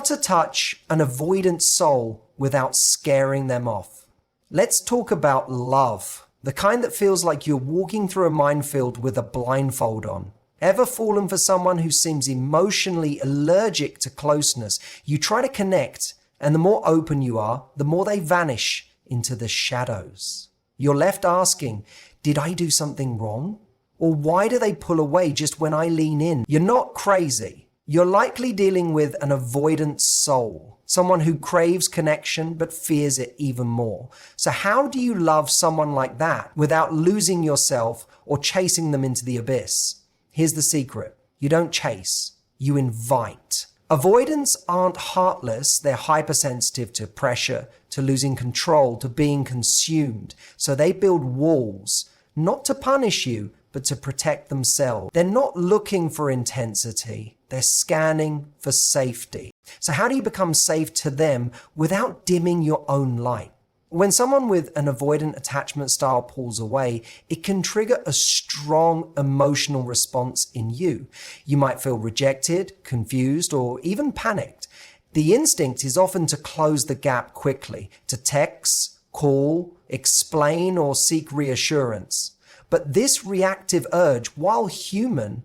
to touch an avoidant soul without scaring them off. Let's talk about love, the kind that feels like you're walking through a minefield with a blindfold on. Ever fallen for someone who seems emotionally allergic to closeness? You try to connect, and the more open you are, the more they vanish into the shadows. You're left asking, did I do something wrong? Or why do they pull away just when I lean in? You're not crazy. You're likely dealing with an avoidant soul, someone who craves connection but fears it even more. So how do you love someone like that without losing yourself or chasing them into the abyss? Here's the secret. You don't chase, you invite. Avoidants aren't heartless, they're hypersensitive to pressure, to losing control, to being consumed. So they build walls, not to punish you, but to protect themselves. They're not looking for intensity, they're scanning for safety. So how do you become safe to them without dimming your own light? When someone with an avoidant attachment style pulls away, it can trigger a strong emotional response in you. You might feel rejected, confused, or even panicked. The instinct is often to close the gap quickly, to text, call, explain, or seek reassurance. But this reactive urge, while human,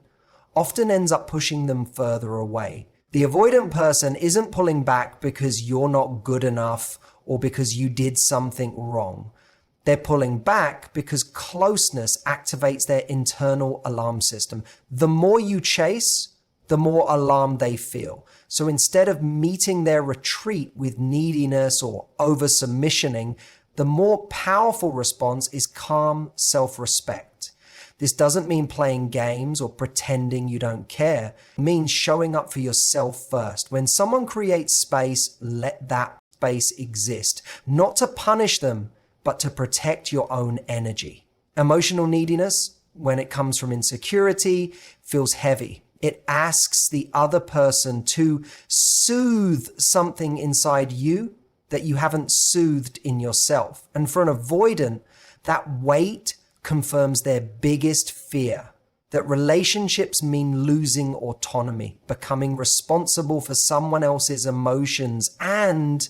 often ends up pushing them further away. The avoidant person isn't pulling back because you're not good enough or because you did something wrong. They're pulling back because closeness activates their internal alarm system. The more you chase, the more alarmed they feel. So instead of meeting their retreat with neediness or over-submissioning, the more powerful response is calm self-respect. This doesn't mean playing games or pretending you don't care. It means showing up for yourself first. When someone creates space, let that space exist. Not to punish them, but to protect your own energy. Emotional neediness, when it comes from insecurity, feels heavy. It asks the other person to soothe something inside you that you haven't soothed in yourself. And for an avoidant, that weight confirms their biggest fear, that relationships mean losing autonomy, becoming responsible for someone else's emotions, and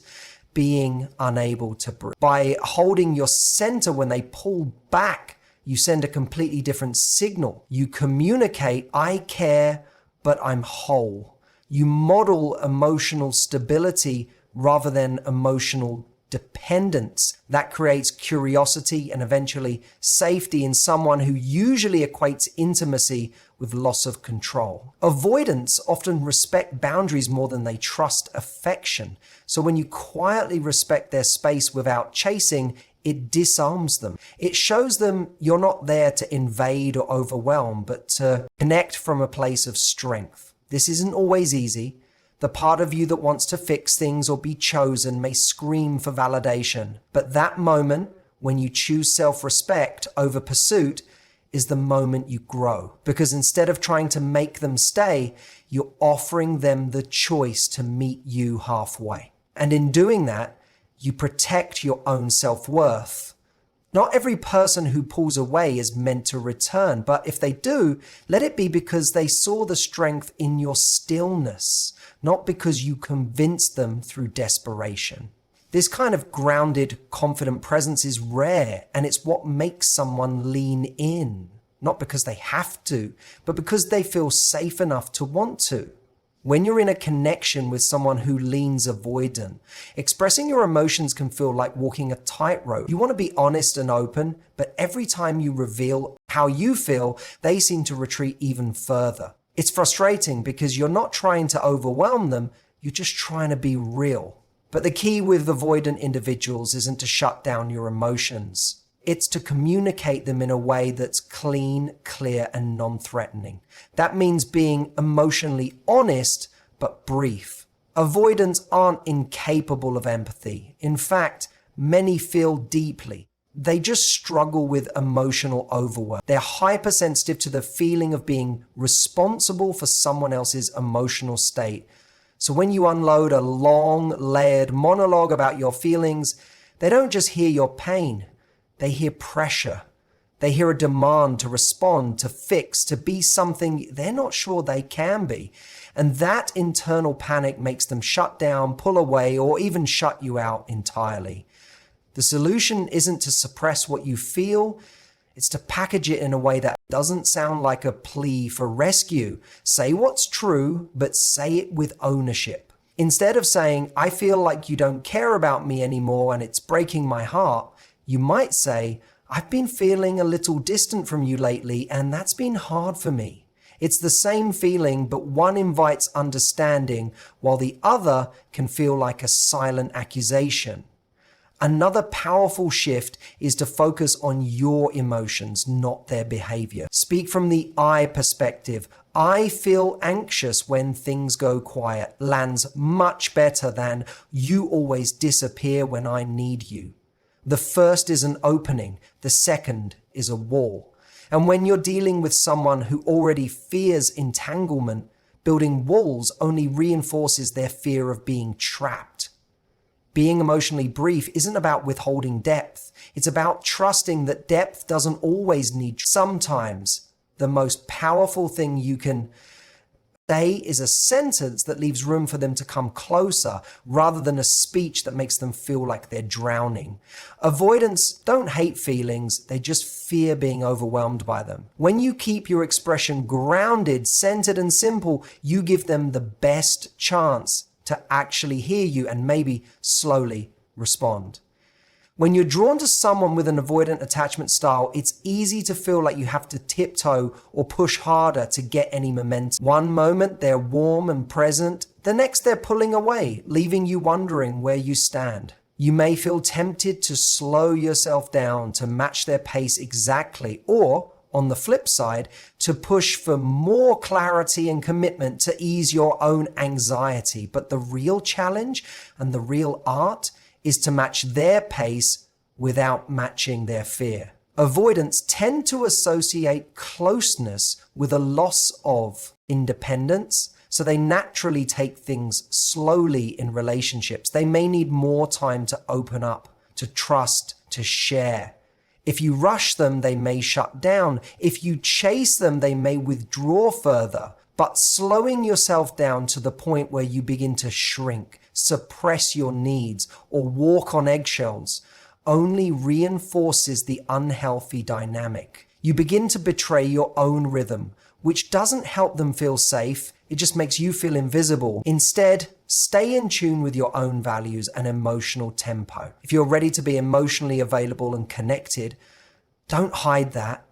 being unable to breathe. By holding your center when they pull back, you send a completely different signal. You communicate, I care, but I'm whole. You model emotional stability rather than emotional dependence. That creates curiosity and eventually safety in someone who usually equates intimacy with loss of control. Avoidants often respect boundaries more than they trust affection. So when you quietly respect their space without chasing, it disarms them. It shows them you're not there to invade or overwhelm, but to connect from a place of strength. This isn't always easy. The part of you that wants to fix things or be chosen may scream for validation. But that moment, when you choose self-respect over pursuit, is the moment you grow. Because instead of trying to make them stay, you're offering them the choice to meet you halfway. And in doing that, you protect your own self-worth. Not every person who pulls away is meant to return, but if they do, let it be because they saw the strength in your stillness, not because you convinced them through desperation. This kind of grounded, confident presence is rare, and it's what makes someone lean in, not because they have to, but because they feel safe enough to want to. When you're in a connection with someone who leans avoidant, expressing your emotions can feel like walking a tightrope. You want to be honest and open, but every time you reveal how you feel, they seem to retreat even further. It's frustrating because you're not trying to overwhelm them, you're just trying to be real. But the key with avoidant individuals isn't to shut down your emotions. It's to communicate them in a way that's clean, clear, and non-threatening. That means being emotionally honest, but brief. Avoidants aren't incapable of empathy. In fact, many feel deeply. They just struggle with emotional overwhelm. They're hypersensitive to the feeling of being responsible for someone else's emotional state. So when you unload a long, layered monologue about your feelings, they don't just hear your pain. They hear pressure. They hear a demand to respond, to fix, to be something they're not sure they can be. And that internal panic makes them shut down, pull away, or even shut you out entirely. The solution isn't to suppress what you feel, it's to package it in a way that doesn't sound like a plea for rescue. Say what's true, but say it with ownership. Instead of saying, I feel like you don't care about me anymore and it's breaking my heart, you might say, I've been feeling a little distant from you lately, and that's been hard for me. It's the same feeling, but one invites understanding, while the other can feel like a silent accusation. Another powerful shift is to focus on your emotions, not their behavior. Speak from the I perspective. I feel anxious when things go quiet lands much better than you always disappear when I need you. The first is an opening, the second is a wall. And when you're dealing with someone who already fears entanglement, building walls only reinforces their fear of being trapped. Being emotionally brief isn't about withholding depth. It's about trusting that depth doesn't always need. Sometimes the most powerful thing you can say is a sentence that leaves room for them to come closer, rather than a speech that makes them feel like they're drowning. Avoidants don't hate feelings, they just fear being overwhelmed by them. When you keep your expression grounded, centered, and simple, you give them the best chance to actually hear you and maybe slowly respond. When you're drawn to someone with an avoidant attachment style, it's easy to feel like you have to tiptoe or push harder to get any momentum. One moment they're warm and present, the next they're pulling away, leaving you wondering where you stand. You may feel tempted to slow yourself down to match their pace exactly, or on the flip side, to push for more clarity and commitment to ease your own anxiety. But the real challenge and the real art is to match their pace without matching their fear. Avoidants tend to associate closeness with a loss of independence, so they naturally take things slowly in relationships. They may need more time to open up, to trust, to share. If you rush them, they may shut down. If you chase them, they may withdraw further. But slowing yourself down to the point where you begin to shrink, suppress your needs, or walk on eggshells only reinforces the unhealthy dynamic. You begin to betray your own rhythm, which doesn't help them feel safe. It just makes you feel invisible. Instead, stay in tune with your own values and emotional tempo. If you're ready to be emotionally available and connected, don't hide that.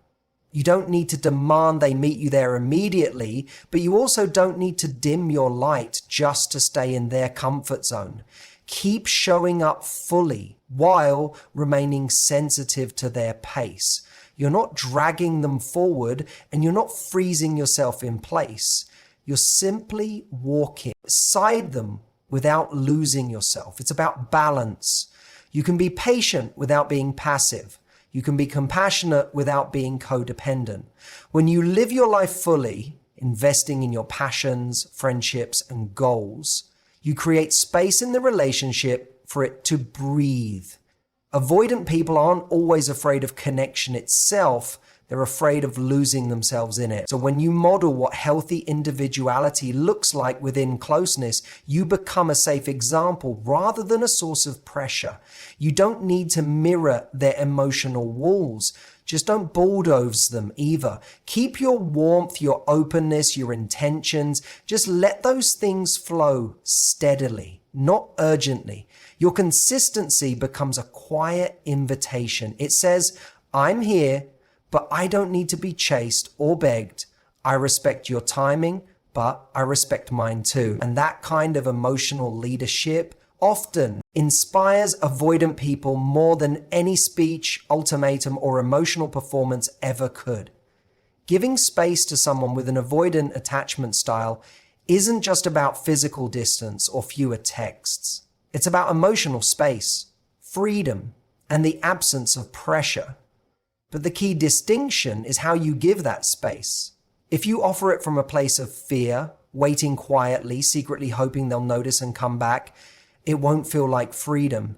You don't need to demand they meet you there immediately, but you also don't need to dim your light just to stay in their comfort zone. Keep showing up fully while remaining sensitive to their pace. You're not dragging them forward and you're not freezing yourself in place. You're simply walking beside them without losing yourself. It's about balance. You can be patient without being passive. You can be compassionate without being codependent. When you live your life fully, investing in your passions, friendships, and goals, you create space in the relationship for it to breathe. Avoidant people aren't always afraid of connection itself. They're afraid of losing themselves in it. So when you model what healthy individuality looks like within closeness, you become a safe example rather than a source of pressure. You don't need to mirror their emotional walls. Just don't bulldoze them either. Keep your warmth, your openness, your intentions. Just let those things flow steadily, not urgently. Your consistency becomes a quiet invitation. It says, I'm here, but I don't need to be chased or begged. I respect your timing, but I respect mine too. And that kind of emotional leadership often inspires avoidant people more than any speech, ultimatum, or emotional performance ever could. Giving space to someone with an avoidant attachment style isn't just about physical distance or fewer texts. It's about emotional space, freedom, and the absence of pressure. But the key distinction is how you give that space. If you offer it from a place of fear, waiting quietly, secretly hoping they'll notice and come back, it won't feel like freedom.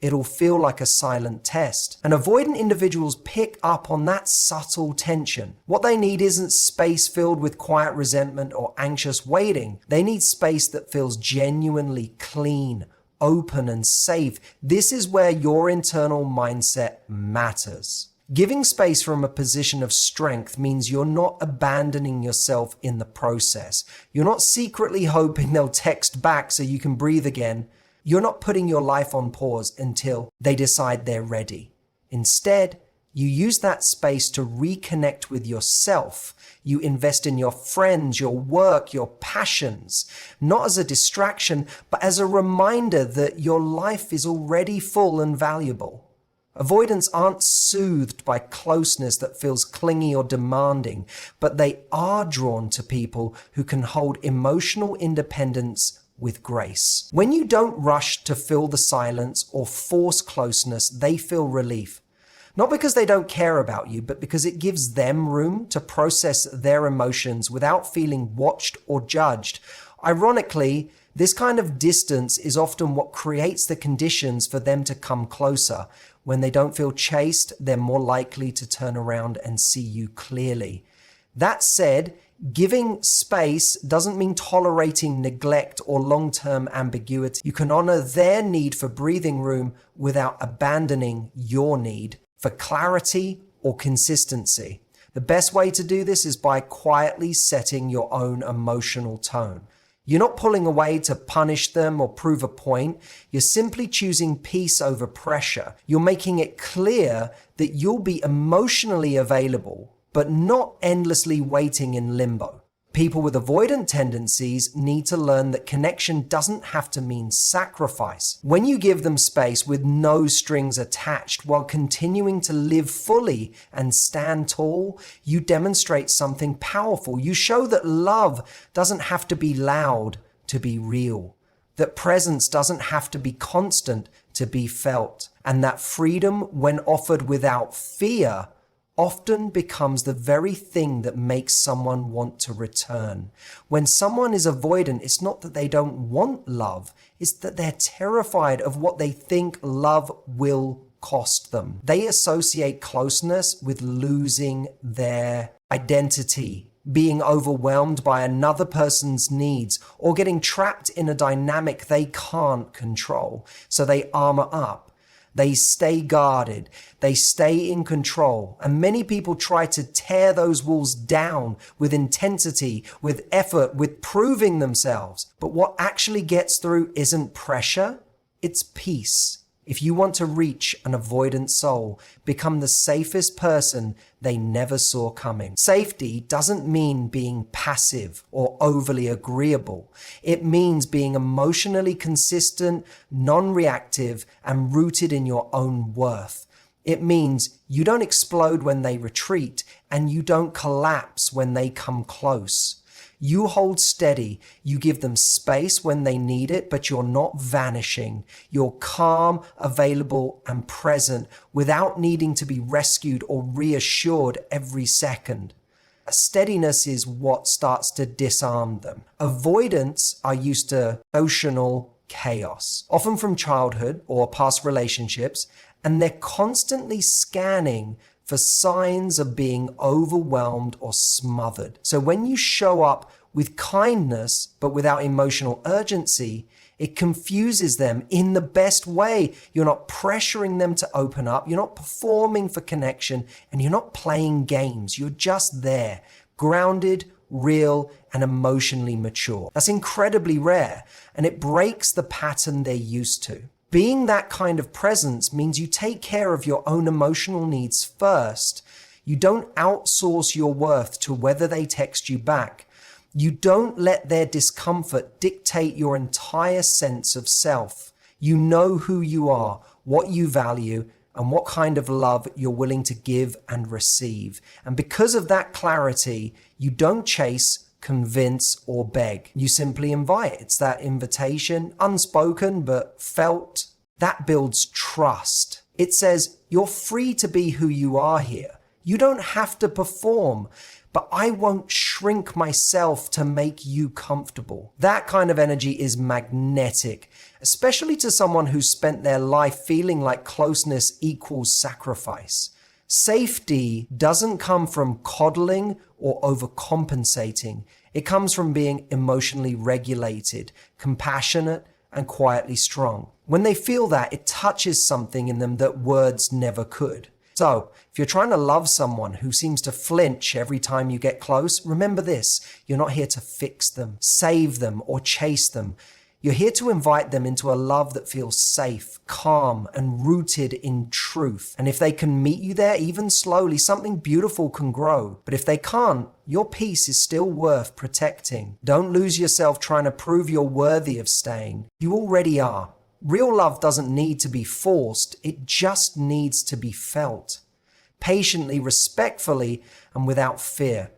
It'll feel like a silent test. And avoidant individuals pick up on that subtle tension. What they need isn't space filled with quiet resentment or anxious waiting. They need space that feels genuinely clean, open, and safe. This is where your internal mindset matters. Giving space from a position of strength means you're not abandoning yourself in the process. You're not secretly hoping they'll text back so you can breathe again. You're not putting your life on pause until they decide they're ready. Instead, you use that space to reconnect with yourself. You invest in your friends, your work, your passions, not as a distraction, but as a reminder that your life is already full and valuable. Avoidants aren't soothed by closeness that feels clingy or demanding, but they are drawn to people who can hold emotional independence with grace. When you don't rush to fill the silence or force closeness, they feel relief. Not because they don't care about you, but because it gives them room to process their emotions without feeling watched or judged. Ironically, this kind of distance is often what creates the conditions for them to come closer. When they don't feel chased, they're more likely to turn around and see you clearly. That said, giving space doesn't mean tolerating neglect or long-term ambiguity. You can honor their need for breathing room without abandoning your need for clarity or consistency. The best way to do this is by quietly setting your own emotional tone. You're not pulling away to punish them or prove a point. You're simply choosing peace over pressure. You're making it clear that you'll be emotionally available, but not endlessly waiting in limbo. People with avoidant tendencies need to learn that connection doesn't have to mean sacrifice. When you give them space with no strings attached while continuing to live fully and stand tall, you demonstrate something powerful. You show that love doesn't have to be loud to be real, that presence doesn't have to be constant to be felt, and that freedom, when offered without fear, often becomes the very thing that makes someone want to return. When someone is avoidant, it's not that they don't want love, it's that they're terrified of what they think love will cost them. They associate closeness with losing their identity, being overwhelmed by another person's needs, or getting trapped in a dynamic they can't control. So they armor up. They stay guarded, they stay in control, and many people try to tear those walls down with intensity, with effort, with proving themselves. But what actually gets through isn't pressure, it's peace. If you want to reach an avoidant soul, become the safest person they never saw coming. Safety doesn't mean being passive or overly agreeable. It means being emotionally consistent, non-reactive, and rooted in your own worth. It means you don't explode when they retreat, and you don't collapse when they come close. You hold steady, you give them space when they need it, but you're not vanishing. You're calm, available, and present without needing to be rescued or reassured every second. Steadiness is what starts to disarm them. Avoidants are used to emotional chaos, often from childhood or past relationships, and they're constantly scanning for signs of being overwhelmed or smothered. So when you show up with kindness, but without emotional urgency, it confuses them in the best way. You're not pressuring them to open up. You're not performing for connection, and you're not playing games. You're just there, grounded, real, and emotionally mature. That's incredibly rare, and it breaks the pattern they're used to. Being that kind of presence means you take care of your own emotional needs first. You don't outsource your worth to whether they text you back. You don't let their discomfort dictate your entire sense of self. You know who you are, what you value, and what kind of love you're willing to give and receive. And because of that clarity, you don't chase, convince, or beg. You simply invite. It's that invitation, unspoken but felt, that builds trust. It says, you're free to be who you are here. You don't have to perform. but I won't shrink myself to make you comfortable. That kind of energy is magnetic, especially to someone who's spent their life feeling like closeness equals sacrifice. Safety doesn't come from coddling or overcompensating. It comes from being emotionally regulated, compassionate, and quietly strong. When they feel that, it touches something in them that words never could. So, if you're trying to love someone who seems to flinch every time you get close, remember this: you're not here to fix them, save them, or chase them. You're here to invite them into a love that feels safe, calm, and rooted in truth. And if they can meet you there, even slowly, something beautiful can grow. But if they can't, your peace is still worth protecting. Don't lose yourself trying to prove you're worthy of staying. You already are. Real love doesn't need to be forced, it just needs to be felt. Patiently, respectfully, and without fear.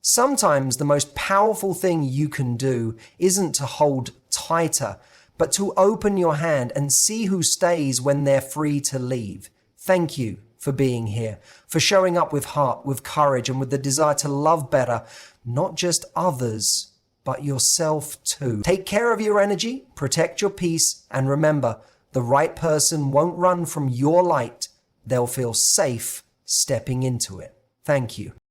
Sometimes the most powerful thing you can do isn't to hold tighter, but to open your hand and see who stays when they're free to leave. Thank you for being here, for showing up with heart, with courage, and with the desire to love better, not just others, but yourself too. Take care of your energy, protect your peace, and remember, the right person won't run from your light. They'll feel safe stepping into it. Thank you.